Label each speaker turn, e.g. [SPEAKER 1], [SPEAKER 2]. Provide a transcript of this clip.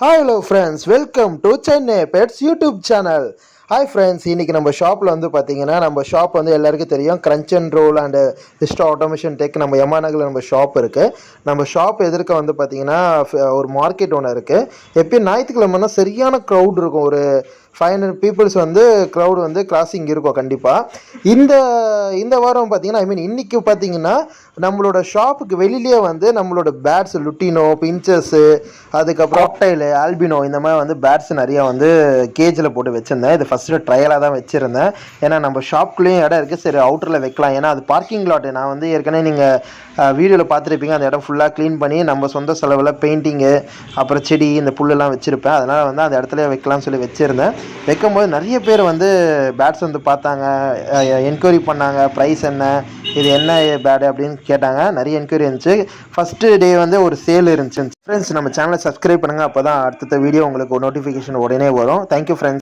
[SPEAKER 1] Hello friends, welcome to Chennai pets YouTube channel. Hi friends, இன்றைக்கி நம்ம ஷாப்பில் வந்து பார்த்தீங்கன்னா நம்ம ஷாப் வந்து எல்லாருக்கும் தெரியும், crunch and roll and vista automation tech நம்ம எம்ஆர்நகரில் நம்ம ஷாப் இருக்குது. நம்ம ஷாப் எதிர்க்க வந்து பார்த்தீங்கன்னா ஒரு மார்க்கெட் ஒன்று இருக்குது. எப்பயும் ஞாயிற்றுக்கிழமைனா சரியான க்ரௌட் இருக்கும். ஒரு 500 பீப்புள்ஸ் வந்து க்ரௌட் வந்து கிராசிங் இருக்கும் கண்டிப்பாக. இந்த இந்த வாரம் பார்த்தீங்கன்னா இன்றைக்கி பார்த்தீங்கன்னா நம்மளோட ஷாப்புக்கு வெளியிலேயே வந்து நம்மளோட பேட்ஸ் லுட்டினோ, பின்ச்சஸ்ஸு, அதுக்கப்புறம் ஆக்டைலு, ஆல்பினோ இந்த மாதிரி வந்து பேட்ஸ் நிறையா வந்து கேஜில் போட்டு வச்சுருந்தேன். இது ஃபஸ்ட்டு ட்ரையலாக தான் வச்சுருந்தேன். ஏன்னா நம்ம ஷாப்குள்ளேயும் இடம் இருக்குது, சரி அவுட்டரில் வைக்கலாம். ஏன்னா அது பார்க்கிங் லாட்டு. நான் வந்து ஏற்கனவே நீங்கள் வீடியோவில் பார்த்துருப்பீங்க, அந்த இடம் ஃபுல்லாக க்ளீன் பண்ணி நம்ம சொந்த செலவில் பெயிண்டிங்கு, அப்புறம் செடி, இந்த புல்லெல்லாம் வச்சுருப்பேன். அதனால் வந்து அந்த இடத்துல வைக்கலாம்னு சொல்லி வச்சுருந்தேன். வைக்கும்போது நிறைய பேர் வந்து பேட்ஸ் வந்து பார்த்தாங்க, என்கொயரி பண்ணாங்க, ப்ரைஸ் என்ன, இது என்ன பேடு அப்படின்னு கேட்டாங்க. நிறைய என்கொயரி இருந்துச்சு. ஃபஸ்ட்டு டே வந்து ஒரு சேல் இருந்துச்சு. ஃப்ரெண்ட்ஸ், நம்ம சேனலை சப்ஸ்கிரைப் பண்ணுங்கள், அப்போ தான் அடுத்த வீடியோ உங்களுக்கு நோட்டிஃபிகேஷன் உடனே வரும். Thank you friends.